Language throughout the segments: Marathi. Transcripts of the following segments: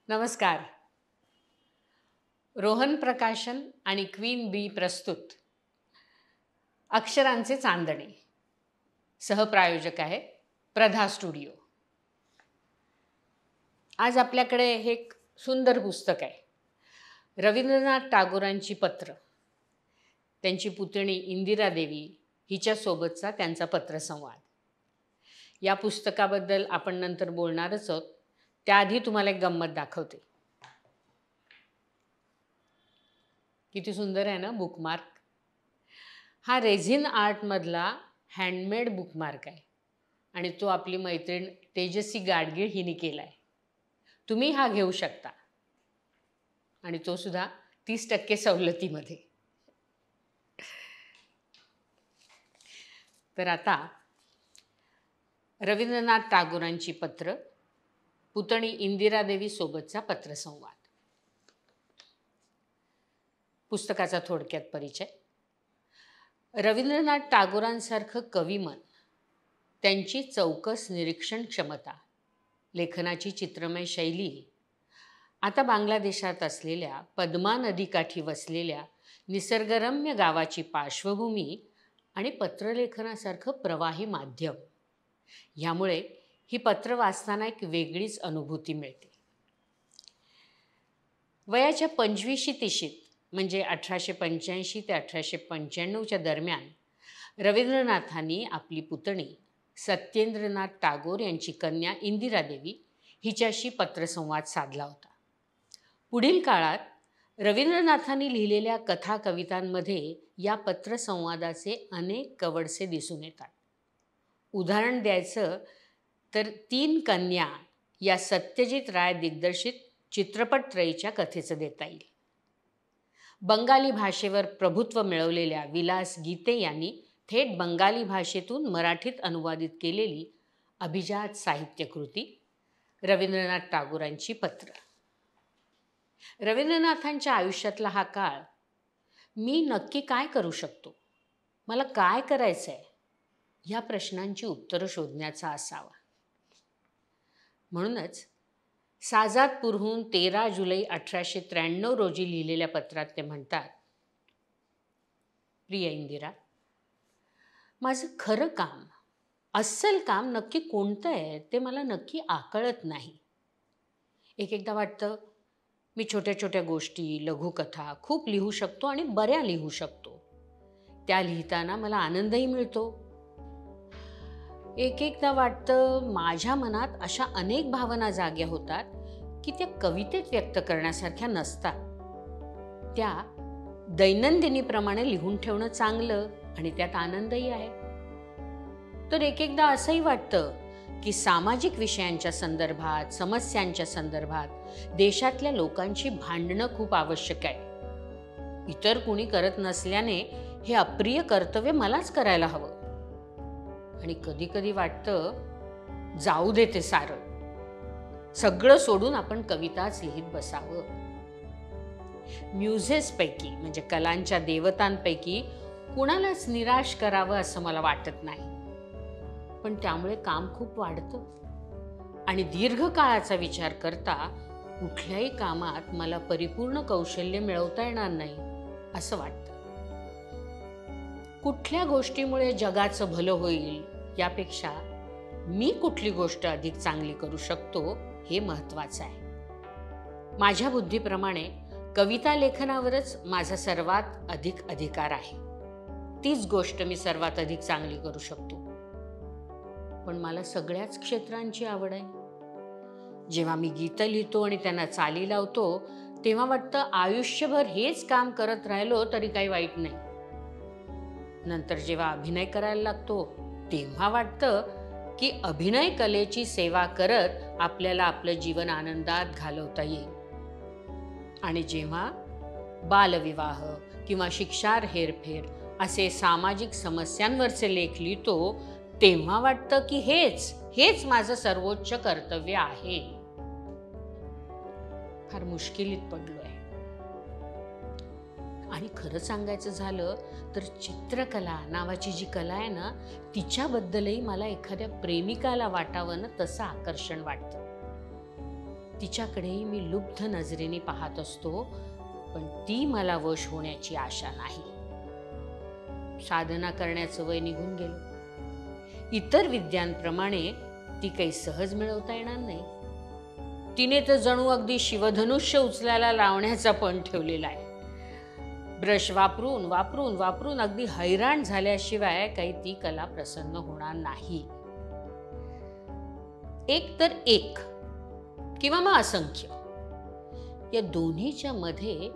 नमस्कार. रोहन प्रकाशन आणि क्वीन बी प्रस्तुत अक्षरांचे चांदणे. सहप्रायोजक आहे प्रधा स्टुडिओ. आज आपल्याकडे हे एक सुंदर पुस्तक आहे. रवींद्रनाथ टागोरांची पत्र, त्यांची पुतणी इंदिरा देवी हिच्यासोबतचा त्यांचा पत्रसंवाद. या पुस्तकाबद्दल आपण नंतर बोलणारच आहोत. त्याआधी तुम्हाला एक गंमत दाखवते. किती सुंदर आहे ना बुकमार्क. हा रेझिन आर्टमधला हँडमेड बुकमार्क आहे आणि तो आपली मैत्रीण तेजस्वी गाडगीळ हिने केला आहे. तुम्ही हा घेऊ शकता आणि तो सुद्धा 30% सवलतीमध्ये. तर आता रवींद्रनाथ टागोरांची पत्र, पुतणी इंदिरा देवी सोबतचा पत्रसंवाद. पुस्तकाचा थोडक्यात परिचय. रवींद्रनाथ टागोरांसारखं कविमन, त्यांची चौकस निरीक्षण क्षमता, लेखनाची चित्रमय शैली, आता बांगलादेशात असलेल्या पद्मा नदीकाठी वसलेल्या निसर्गरम्य गावाची पार्श्वभूमी आणि पत्रलेखनासारखं प्रवाही माध्यम, ह्यामुळे ही पत्र वाचताना एक वेगळीच अनुभूती मिळते. वयाच्या 25-30 म्हणजे 1885 ते 1895च्या दरम्यान रवींद्रनाथांनी आपली पुतणी सत्येंद्रनाथ टागोर यांची कन्या इंदिरा देवी हिच्याशी पत्रसंवाद साधला होता. पुढील काळात रवींद्रनाथांनी लिहिलेल्या कथा कवितांमध्ये या पत्रसंवादाचे अनेक कवडसे दिसून येतात. उदाहरण द्यायचं तर 3 कन्या या सत्यजित राय दिग्दर्शित चित्रपटत्रयीच्या कथेचं देता येईल. बंगाली भाषेवर प्रभुत्व मिळवलेल्या विलास गीते यांनी थेट बंगाली भाषेतून मराठीत अनुवादित केलेली अभिजात साहित्यकृती रवींद्रनाथ टागोरांची पत्र. रवींद्रनाथांच्या आयुष्यातला हा काळ मी नक्की काय करू शकतो, मला काय करायचं आहे, ह्या प्रश्नांची उत्तरं शोधण्याचा असावा. म्हणूनच साजादपूरहून 13 जुलै 1893 रोजी लिहिलेल्या पत्रात ते म्हणतात, प्रिय इंदिरा, माझं खरं काम, अस्सल काम नक्की कोणतं आहे ते मला नक्की आकळत नाही. एकदा वाटतं मी छोट्या छोट्या गोष्टी, लघुकथा खूप लिहू शकतो आणि बऱ्या लिहू शकतो. त्या लिहिताना मला आनंदही मिळतो. एकदा वाटतं माझ्या मनात अशा अनेक भावना जाग्या होतात की त्या कवितेत व्यक्त करण्यासारख्या नसतात. त्या दैनंदिनीप्रमाणे लिहून ठेवणं चांगलं आणि त्यात आनंदही आहे. तर एकदा असंही वाटतं की सामाजिक विषयांच्या संदर्भात, समस्यांच्या संदर्भात देशातल्या लोकांची भांडणं खूप आवश्यक आहे. इतर कुणी करत नसल्याने हे अप्रिय कर्तव्य मलाच करायला हवं. आणि कधी कधी वाटतं जाऊ दे ते सारं, सगळं सोडून आपण कविताच लिहित बसावं. म्युझेसपैकी म्हणजे कलांच्या देवतांपैकी कुणालाच निराश करावं असं मला वाटत नाही. पण त्यामुळे काम खूप वाढतं आणि दीर्घकाळाचा विचार करता कुठल्याही कामात मला परिपूर्ण कौशल्य मिळवता येणार नाही असं वाटतं. कुठल्या गोष्टीमुळे जगाचं भलं होईल यापेक्षा मी कुठली गोष्ट अधिक चांगली करू शकतो हे महत्त्वाचं आहे. माझ्या बुद्धीप्रमाणे कविता लेखनावरच माझा सर्वात अधिक अधिकार आहे. तीच गोष्ट मी सर्वात अधिक चांगली करू शकतो. पण मला सगळ्याच क्षेत्रांची आवड आहे. जेव्हा मी गीतं लिहितो आणि त्यांना चाली लावतो तेव्हा वाटतं आयुष्यभर हेच काम करत राहिलो तरी काही वाईट नाही. नंतर जेव्हा अभिनय करायला लागतो तेव्हा वाटतं की अभिनय कलेची सेवा करत आपल्याला आपलं जीवन आनंदात घालवता येईल. आणि जेव्हा बालविवाह किंवा शिक्षार हेरफेर असे सामाजिक समस्यांवरचे लेख लिहितो तेव्हा वाटतं की हेच माझं सर्वोच्च कर्तव्य आहे. फार मुश्किलीत पडलो आहे. आणि खरं सांगायचं झालं तर चित्रकला नावाची जी कला आहे ना, तिच्याबद्दलही मला एखाद्या प्रेमिकाला वाटावं ना तसं आकर्षण वाटतं. तिच्याकडेही मी लुब्ध नजरेने पाहत असतो, पण ती मला वश होण्याची आशा नाही. साधना करण्याचं वय निघून गेलं. इतर विद्यांप्रमाणे ती काही सहज मिळवता येणार नाही. तिने तर जणू अगदी शिवधनुष्य उचलायला लावण्याचा पण ठेवलेला आहे. ब्रश वापरून वापरून वापरून अगदी हैराण झाल्याशिवाय काही ती कला प्रसन्न होणार नाही. एक तर एक किंवा मग असंख्य, या दोन्हीच्या मध्ये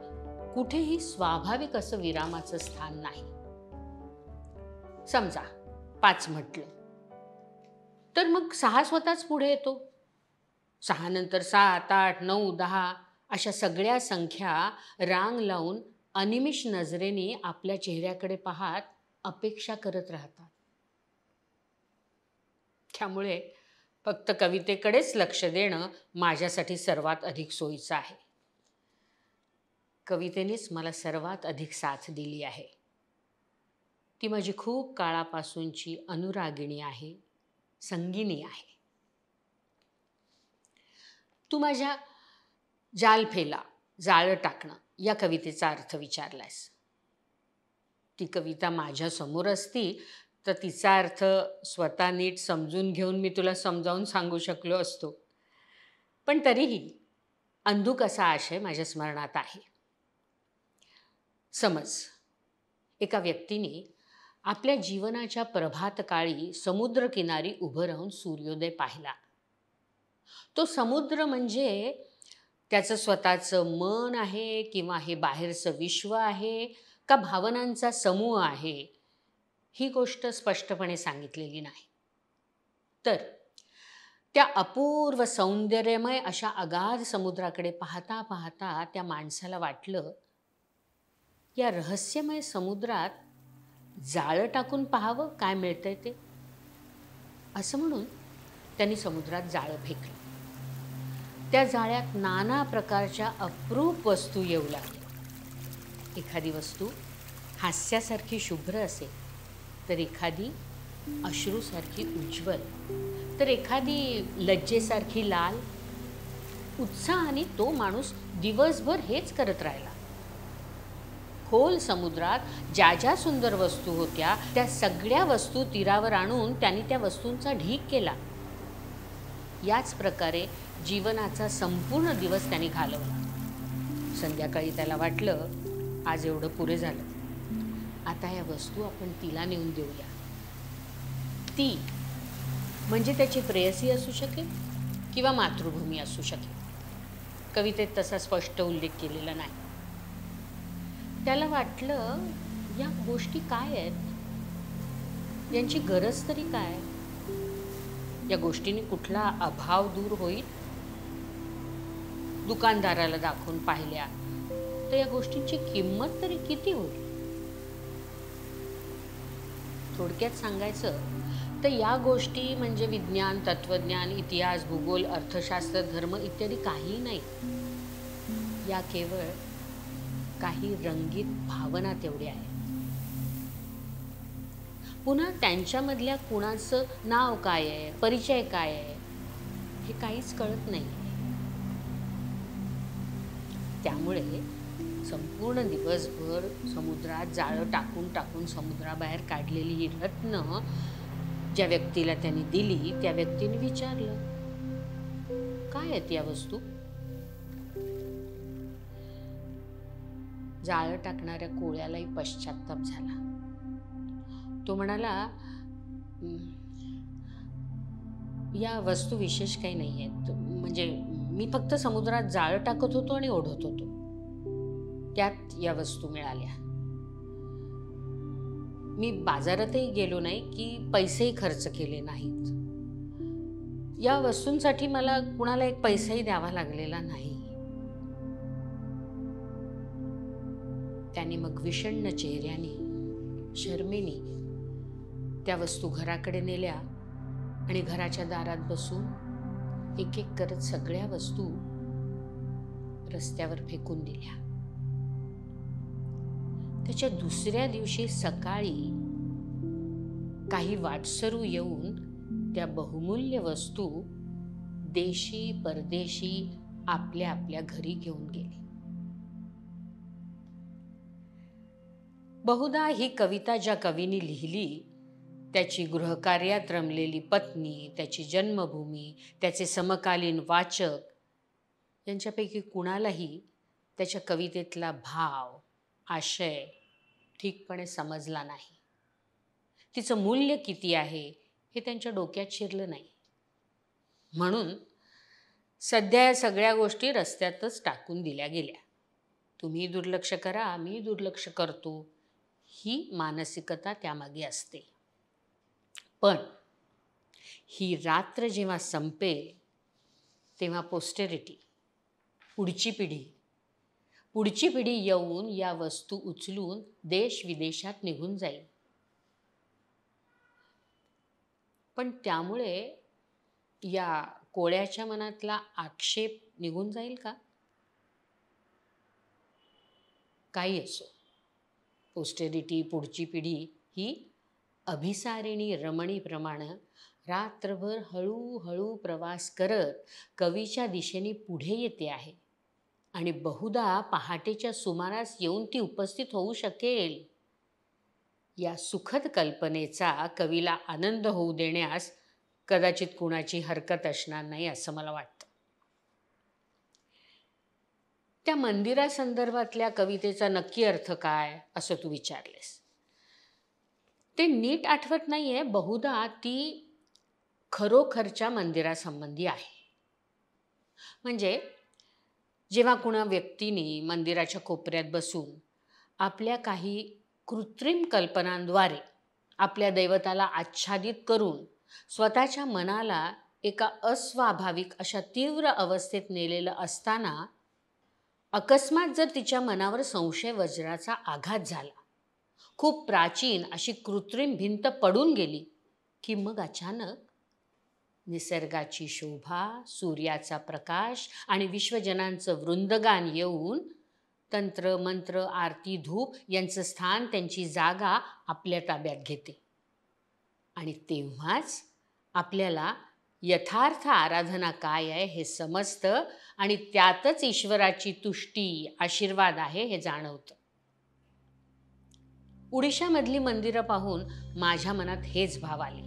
कुठेही स्वाभाविक असं विरामाचं स्थान नाही. समजा 5 म्हटलं तर मग 6 स्वतःच पुढे येतो. 6 नंतर 7, 8, 9, 10 अशा सगळ्या संख्या रांग लावून अनिमिष नजरेने आपल्या चेहऱ्याकडे पाहत अपेक्षा करत राहतात. त्यामुळे फक्त कवितेकडेच लक्ष देणं माझ्यासाठी सर्वात अधिक सोयीचं आहे. कवितेनेच मला सर्वात अधिक साथ दिली आहे. ती माझी खूप काळापासूनची अनुरागिणी आहे, संगिनी आहे. तू माझ्या जालफेला जाळं टाकणं या कवितेचा अर्थ विचारलायस. ती कविता माझ्या समोर असती तर तिचा अर्थ स्वतः नीट समजून घेऊन मी तुला समजावून सांगू शकलो असतो. पण तरीही अंधुक असा आशय माझ्या स्मरणात आहे. समज एका व्यक्तीने आपल्या जीवनाच्या प्रभातकाळी समुद्रकिनारी उभं राहून सूर्योदय पाहिला. तो समुद्र म्हणजे त्याचं स्वतःचं मन आहे किंवा हे बाहेरचं विश्व आहे का भावनांचा समूह आहे, ही गोष्ट स्पष्टपणे सांगितलेली नाही. तर त्या अपूर्व सौंदर्यमय अशा अगाध समुद्राकडे पाहता पाहता त्या माणसाला वाटलं, या रहस्यमय समुद्रात जाळं टाकून पाहावं काय मिळतंय ते. असं म्हणून त्यांनी समुद्रात जाळं फेकलं. त्या जाळ्यात नाना प्रकारच्या अप्रूप वस्तू येऊ लागल्या. एखादी वस्तू हास्यासारखी शुभ्र असेल, तर एखादी अश्रूसारखी उज्ज्वल, तर एखादी लज्जेसारखी लाल. उत्साहाने तो माणूस दिवसभर हेच करत राहिला. खोल समुद्रात ज्या ज्या सुंदर वस्तू होत्या त्या सगळ्या वस्तू तीरावर आणून त्यांनी त्या वस्तूंचा ढीग केला. याच प्रकारे जीवनाचा संपूर्ण दिवस त्यांनी घालवला. संध्याकाळी त्याला वाटलं, आज एवढं पुरे झालं, आता या वस्तू आपण तिला नेऊन देऊया. ती म्हणजे त्याची प्रेयसी असू शकेल किंवा मातृभूमी असू शकेल. कवितेत तसा स्पष्ट उल्लेख केलेला नाही. त्याला वाटलं, या गोष्टी काय आहेत, यांची गरज तरी काय, या गोष्टींनी कुठला अभाव दूर होईल. दुकानदाराला दाखवून पाहिल्या तर या गोष्टींची किंमत तरी किती होईल. थोडक्यात सांगायचं तर या गोष्टी म्हणजे विज्ञान, तत्वज्ञान, इतिहास, भूगोल, अर्थशास्त्र, धर्म इत्यादी काही नाही. या केवळ काही रंगीत भावना तेवढ्या आहेत. पुन्हा त्यांच्यामधल्या कुणाचं नाव काय आहे, परिचय काय आहे, हे काहीच कळत नाही. त्यामुळे संपूर्ण दिवसभर समुद्रात जाळं टाकून टाकून समुद्राबाहेर काढलेली ही रत्न ज्या व्यक्तीला त्यांनी दिली, त्या व्यक्तीने विचारलं, काय आहेत या वस्तू. जाळं टाकणाऱ्या कोळ्यालाही पश्चात्ताप झाला. तो म्हणाला, या वस्तू विशेष काही नाही आहेत, म्हणजे मी फक्त समुद्रात जाळं टाकत होतो आणि ओढत होतो, त्यात या वस्तू मिळाल्या. मी बाजारातही गेलो नाही की पैसेही खर्च केले नाहीत. या वस्तूंसाठी मला कुणाला एक पैसाही द्यावा लागलेला नाही. त्याने मग विषण्ण चेहऱ्याने, शर्मेने त्या वस्तू घराकडे नेल्या आणि घराच्या दारात बसून एक एक करत सगळ्या वस्तू रस्त्यावर फेकून दिल्या. त्याच्या दुसऱ्या दिवशी सकाळी काही वाटसरू येऊन त्या बहुमूल्य वस्तू देशी परदेशी आपल्या आपल्या घरी घेऊन गेले. बहुधा ही कविता ज्या कवीने लिहिली त्याची गृहकार्यात रमलेली पत्नी, त्याची जन्मभूमी, त्याचे समकालीन वाचक यांच्यापैकी कुणालाही त्याच्या कवितेतला भाव, आशय ठीकपणे समजला नाही. तिचं मूल्य किती आहे हे त्यांच्या डोक्यात शिरलं नाही. म्हणून सध्या या सगळ्या गोष्टी रस्त्यातच टाकून दिल्या गेल्या. तुम्ही दुर्लक्ष करा, मी दुर्लक्ष करतो, ही मानसिकता त्यामागे असते. पण ही रात्र जेव्हा संपेल तेव्हा पोस्टेरिटी, पुढची पिढी येऊन या वस्तू उचलून देश विदेशात निघून जाईल. पण त्यामुळे या कोळ्याच्या मनातला आक्षेप निघून जाईल का? काही असो, पोस्टेरिटी, पुढची पिढी ही अभिसारिणी रमणीप्रमाणे रात्रभर हळूहळू प्रवास करत कवीच्या दिशेने पुढे येते आहे आणि बहुधा पहाटेच्या सुमारास येऊन ती उपस्थित होऊ शकेल. या सुखद कल्पनेचा कवीला आनंद होऊ देण्यास कदाचित कुणाची हरकत असणार नाही असं मला वाटतं. त्या मंदिरासंदर्भातल्या कवितेचा नक्की अर्थ काय असं तू विचारलेस. ते नीट आठवत नाहीये. बहुधा ती खरोखरच्या मंदिरासंबंधी आहे. म्हणजे जेव्हा कुणा व्यक्तीने मंदिराच्या कोपऱ्यात बसून आपल्या काही कृत्रिम कल्पनांद्वारे आपल्या दैवताला आच्छादित करून स्वतःच्या मनाला एका अस्वाभाविक अशा तीव्र अवस्थेत नेलेलं असताना अकस्मात जर तिच्या मनावर संशय वज्राचा आघात झाला, खूप प्राचीन अशी कृत्रिम भिंत पडून गेली, की मग अचानक निसर्गाची शोभा, सूर्याचा प्रकाश आणि विश्वजनांचं वृंदगान येऊन तंत्र, मंत्र, आरती, धूप यांचं स्थान, त्यांची जागा आपल्या ताब्यात घेते. आणि तेव्हाच आपल्याला यथार्थ आराधना काय आहे हे समजतं आणि त्यातच ईश्वराची तुष्टी, आशीर्वाद आहे हे जाणवतं. उडिशामधली मंदिरं पाहून माझ्या मनात हेच भाव आले.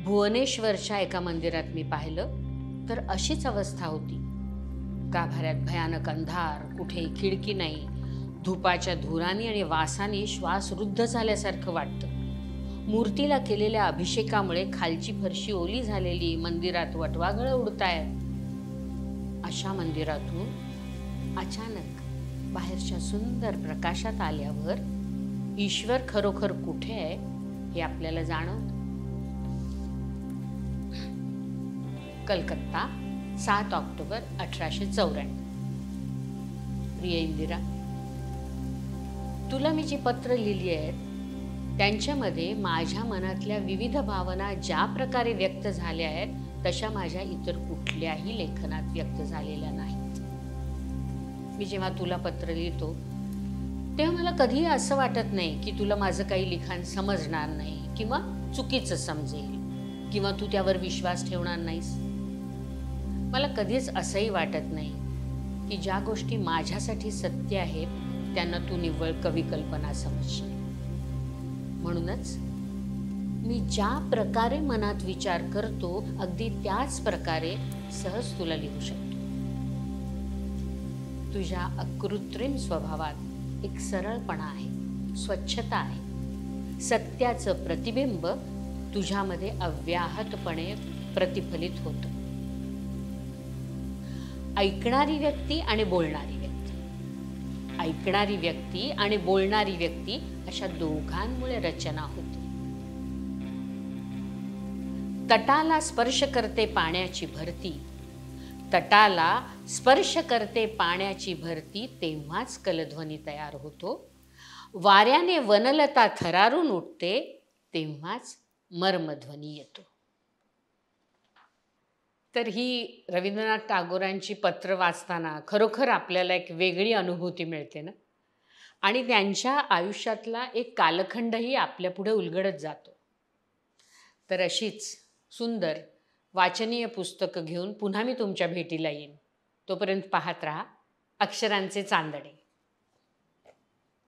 भुवनेश्वरच्या एका मंदिरात मी पाहिलं तर अशीच अवस्था होती. गाभाऱ्यात भयानक अंधार, कुठेही खिडकी नाही, धुपाच्या धुराने आणि वासाने श्वास रुद्ध झाल्यासारखं वाटतं. मूर्तीला केलेल्या अभिषेकामुळे खालची फरशी ओली झालेली, मंदिरात वटवाघळं उडतायत. अशा मंदिरातून अचानक बाहेरच्या सुंदर प्रकाशात आल्यावर ईश्वर खरोखर कुठे आहे हे आपल्याला जाणवतं. कलकत्ता, 7 ऑक्टोबर 1894. प्रिय इंदिरा, तुला मी जी पत्र लिहिली आहेत त्यांच्यामध्ये माझ्या मनातल्या विविध भावना ज्या प्रकारे व्यक्त झाल्या आहेत तशा माझ्या इतर कुठल्याही लेखनात व्यक्त झालेल्या नाहीत. मी जेव्हा तुला पत्र लिहितो तेव्हा मला कधीही असं वाटत नाही की तुला माझं काही लिखाण समजणार नाही किंवा चुकीचं समजेल किंवा तू त्यावर विश्वास ठेवणार नाहीस. मला कधीच असंही वाटत नाही की ज्या गोष्टी माझ्यासाठी सत्य आहेत त्यांना तू निव्वळ कवी कल्पना समजशील. म्हणूनच मी ज्या प्रकारे मनात विचार करतो अगदी त्याच प्रकारे सहज तुला लिहू शकतो. तुझ्या अकृत्रिम स्वभावात एक सरळपणा आहे, स्वच्छता आहे. सत्याचं प्रतिबिंब तुझ्यामध्ये अव्याहतपणे प्रतिफलित होतं. ऐकणारी व्यक्ती आणि बोलणारी व्यक्ती अशा दोघांमुळे रचना होते. तटाला स्पर्श करते पाण्याची भरती तेव्हाच कलध्वनी तयार होतो. वाऱ्याने वनलता थरारून उठते तेव्हाच मर्मध्वनी येतो. तर ही रवींद्रनाथ टागोरांची पत्र वाचताना खरोखर आपल्याला एक वेगळी अनुभूती मिळते ना. आणि त्यांच्या आयुष्यातला एक कालखंडही आपल्यापुढे उलगडत जातो. तर अशीच सुंदर वाचनीय पुस्तकं घेऊन पुन्हा मी तुमच्या भेटीला येईन. तोपर्यंत पाहत राहा अक्षरांचे चांदणे.